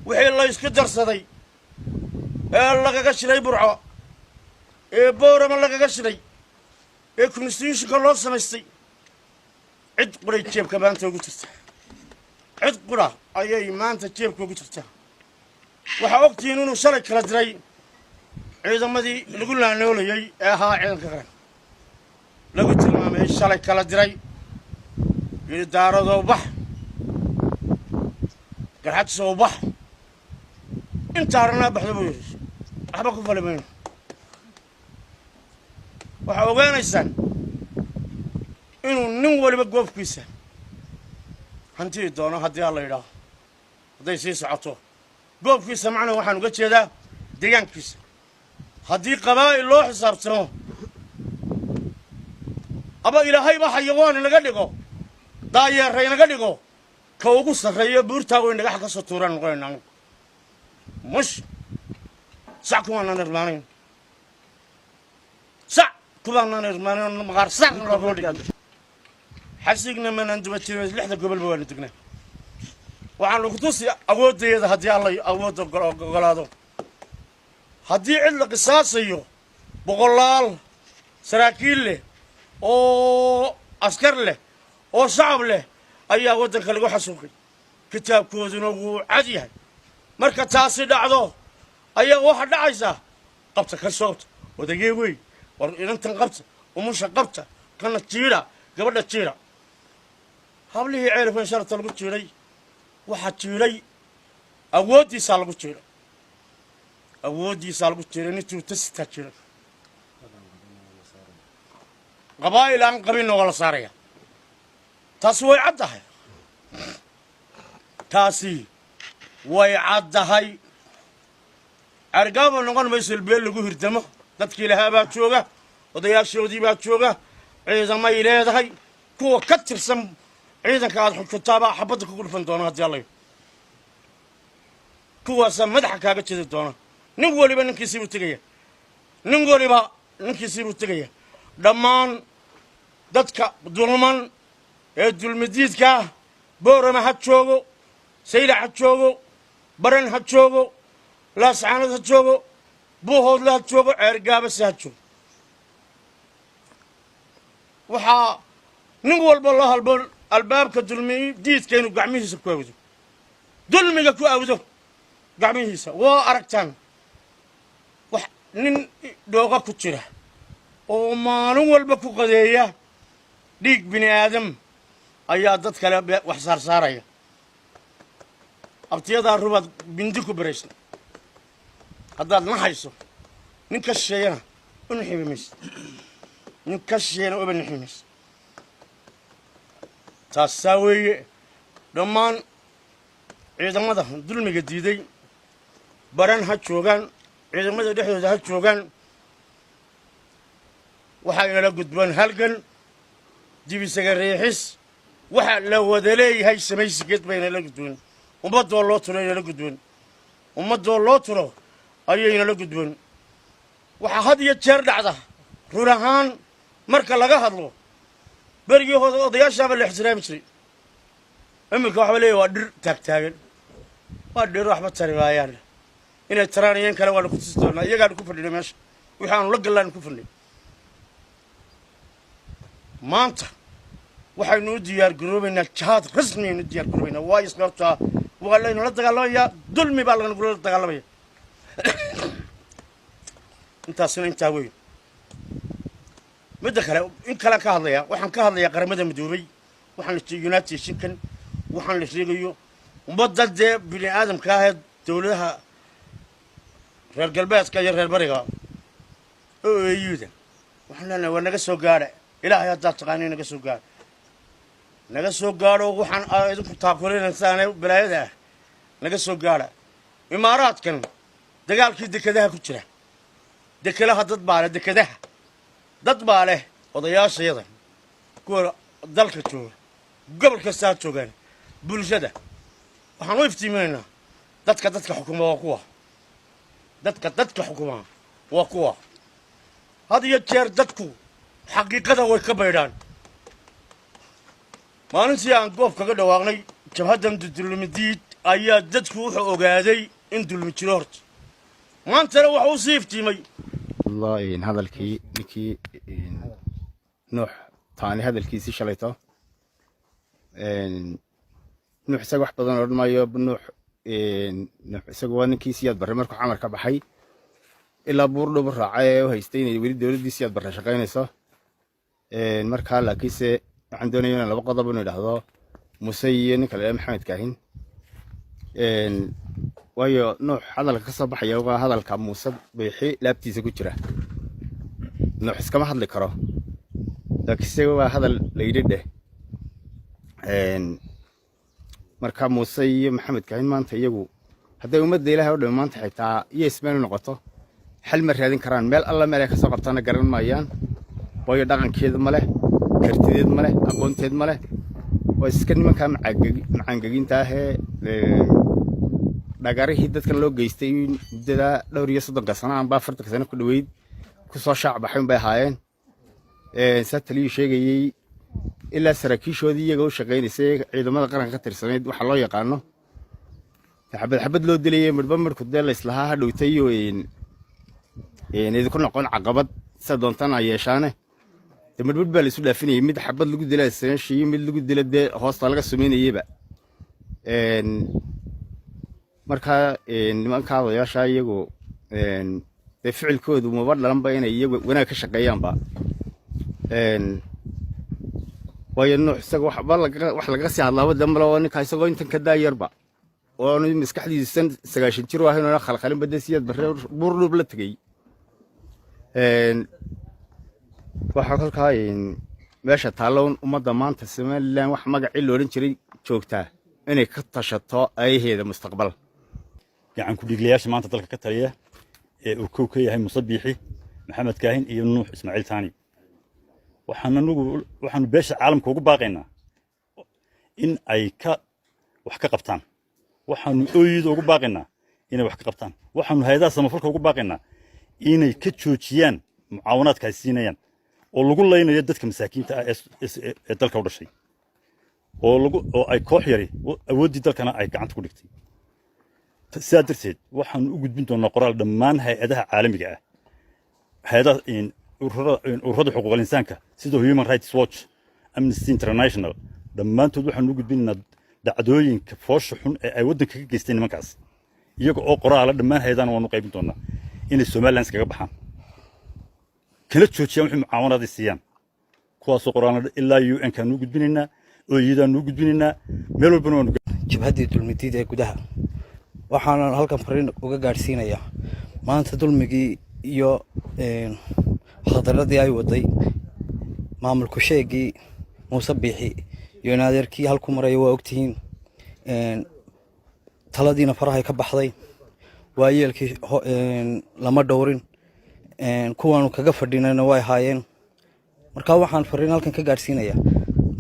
وحي الله يسكدر صدي الله كشري برعا بورا من الله كشري كونستيوشن كله سمستي عد قري تجيب كمان توقتت عد قرا أي ما أنت تجيب توقتت وحوقتي إنه شرك كلا دري عيدا ما دي نقول له نقول يي ها عيدا كذا لقيت ما مش شرك كلا دري يدار ذوبح قرحت صوبح انت عرنا بحذبوش أحبكم فلمين وحوقنا السن إنه نقول بقوف كيسة هنتي دونا هدي الله يراه هذا يصير عطوه قوف كيسة معنا وحن قلت هذا ديان كيسة هدي قبائل الله حسابتنا أبا إلى هاي بحيوان نقدقه داير رأي نقدقه كوجس رأي بورتا وين نجح كسطوران قلنا مش ساكو أنا نرمانين سا كلنا نرمانين مغار سا نرفض حسيقنا من عند بتشيل لحظة قبل بوالدنا وعن القدس أود هذا هدي الله أود قلادو هدي عند قصاصيه بقولال سراكيل له أو عسكر له أو شعب له أي أود خلقه حسوقي كتاب كوزنه عادي مركز تاسيد عضو أي واحد عايزه قبته كالصوت ودقيقي وإن تنقبته ومش قبته كانت تيرة قبل التيرة هابلي يعرف إن شاء الله تلقوا تيري واحد تيري أودي سالقوا تيري أودي سالقوا تيري نتو تستا تيري قبائل عن قبيل ولا صارية تسوي عدها تاسي ويعدها أرقام نقول ما يصير بيل لقوه الدمه تذكي لها باتشوجة وضياء شودي باتشوجة عيدا ما يلاه هاي كوا كتر سم عيدا كاد كتابة حبتك كل فندونات يلا كوا سم مدح كاجا كذي دونا نقولي بنكسي بتجيه نقولي با نكسي بتجيه دمان دتك دولمان الدولمديد كا بورا ما هتشوجو سيلا هتشوجو برن هتشوجو لا سعانة هتشوجو بوهود لا هتشوجو عرقاب بس هتشوجو وحا نقول بالله الباب كدلمي ديت كانوا قاعمين يسكوا دلمي كوا أوزو قاعمين يسا وأركتان وح نن دوغا كتيره وما نقول بكو قضية ديك بني آدم أيادت كلا وحصار صارية أبتيادا الرباط بنديكو بريشن هذا نحيسو نكشينا ونحيي مس نكشينا وبنحيي مس تساوي دمان إذا ما ده دل مجديدي بران هتشوغان إذا ما ده دحيو ده هتشوغان وحاجة لا قدبان هلقن جيبي سجريحس وح لو ذلي هاي سمي سكت بين لا قدبان ومدوا الله ترى لا قدبان ومدوا الله ترى أيين لا قدبان وحد يتشرد عذا رهان مركل لقاه الله برجي هذا ضياء شاب الاحترام شري أمك وحولي ودر تاكل ودر رحمة الروايان إن الترانيين كانوا ولا كتستونا يقعد كفرني ماشي ويحاولوا لق الله نكفرني ما أنت وحي نوديار جروبنا الشهاد رسمي نوديار جروبنا وايس قرطة وقال لي نرد قال يا دلمي بالغ نقول رد قال لي أنت سنين تاوي مدخل إن كلا كهذا وحن كهذا يا قرمة مدوبي وحن التيجونات يشكن وحن الشريقيو ومبدل ده بني آدم كاهد تولها غير قلبات كاجر غير بريقة يودا وحن لنا ونقصو قارع إلهي هذا تقاني نقصو قارع نقصو قارع وحن إذا تاكلين إنسان بلايده نقصو قارع إمارات كانوا دقال كي دكدها كتير دكلها تطبع دكدها تطبع عليه وضياء سيدا كور دلك تشوف قبل كسات شوغان بولشده waxaan u iftiiminayna dadka xukuma waa kuwa dadka xukuma waa kuwa had iyo jeer dadku xaqiiqada way ka baydhaan maalintii aan goof kaga dhawaaqnay jabhadan dulmidiid ayaa dadku wuxuu ogaaday in dulmi jiro horta maantana waxa uu sii iftiimay والله إن هذا الكي نكي نوح ثاني هذا الكي سي شليته نوح ساق واحد بدن أرد ما يب نوح نوح ساق وان كي سياد برا مركو عمر كبحي إلا بورلو برا عاي وهيستين يريد دولة دي سياد برا شقين يسا المركو هلا كيسة عندنا يونا لبقى ضبنا لهذا مسيين كلام محمد كاهن waayo noox hadal ka soo baxay waa hadalka Muuse Biixi laabtiisa ku jira noox iskama hadli karo laakiin waa hadal la yidhi marka Muuse iyo Maxamed Kaahin maanta iyagu haday ummadda Ilaahay oo dhamaanta xitaa iyo ismeel noqoto xal ma raadin karaan meel alla meel ay ka soo qabtana garan maayaan waayo dhaqankeedu ma leh kartideed ma leh aqoonteed ma leh waa iska nimanka macaangaginta ah dhagaarihii dadkan loo geystay muddada dhowr iyo 30 sano aan 40 sano ku dhaweyd ku soo shacab baxay bay haayeen sataliyo sheegayay ilaa saraakiishoodii iyaga u shaqeynayay ciidamada qaranka ka tirsaneed waxa loo yaqaano xabad loo dilayay midba markuu deel islaha dhowtay iyo idinku noqon caqabad sadoontan yeeshaane midba baa la isu dhaafinayay mid xabad lagu dilay sanashii mid lagu dilay hoosta laga sameeyayba marka nimanka odayaasha iyagu ficilkoodu ma badlanba inay iyagu wanaag ka shaqeeyaanba waayo noox isaga wax laga sii hadlaabo dambe oo ninka isagoo intan ka daayarba oo maskaxdiisa 90 jir ah inuu khalkhalin badasiyad buurdhub la tagay waxa kalka meesha taaloon ummadda maanta Soomaaliland wax magaci loo oran jiray joogtaa inay ka tashato ayaheeda mustaqbal gacan ku dhiglayaasha maanta dalka ka taliya ee uu koow ka yahay Muuse Biixi Maxamed Kaahin iyo Nuux Ismaaciil Taani waxaanu beesha caalamka ugu baaqaynaa in ay wax ka qabtaan waxaanu ooyida ugu baaqaynaa inay wax ka qabtaan waxaanu hay'adaha samafalka ugu baaqaynaa inay ka joojiyaan mucaawanaadka ay siinayaan oo lagu leynayo dadka masaakiinta ah ee dalka u dhashay oo ay koox yari awoodii dalkana ay gacanta ku dhigtay sidaa darteed waxaanu u gudbin doonaa qoraal dhammaan hay'adaha caalamiga ah hay'adaha ururada xuquuqul insaanka sida Human Rights Watch Amnesty International dhammaantood waxaanu u gudbinaynaa dhacdooyinka foosha xun ee ay waddanka ka geysteen nimankaas iyaga oo qoraal dhammaan hay'adahan waanu qaybin doonaa inay Somaliland kaga baxaan kala joojiyaan wixii mucaawanaad ay siiyaan kuwaasoo qoraalada ilaa UN kaanu u gudbinaynaa oo iyadaanu u gudbinaynaa meel walbana waanu jabhadii dulmidid ee gudaha waxaan halkan fariin uga gaarsiinayaa maanta dulmigii iyo khadaradii ay waday maamulku sheegii Muuse Biixi iyo naadirkii halku maray waa ogtihiin taladiina farahay ka baxday waayeelkii lama dhowrin kuwaanu kaga fadhinayna way haayeen marka waxaan fariin halkan ka gaarsiinayaa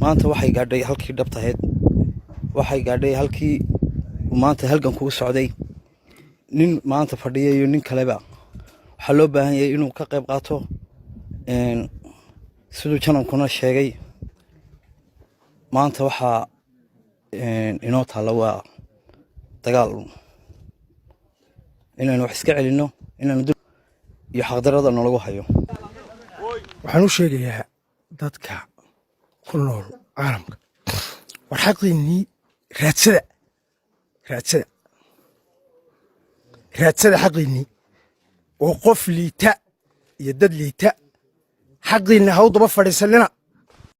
maanta waxay gaadhay halkii dhabtaheed waxay gaadhay halkii maanta halganku u socday nin maanta fadhiya iyo nin kaleba waxa loo baahan yahay inuu ka qayb qaato sidoo janankuna sheegay maanta waxa inoo taala waa dagaal inaan wax iska celino inaan iyo xaqdarada lagu hayo waxaan u sheegayaa dadka ku nool caalamka war xaqiinii raadsada xaqiinii oo qof liita iyo dad liita xaqiinna ha u daba fadhiisanina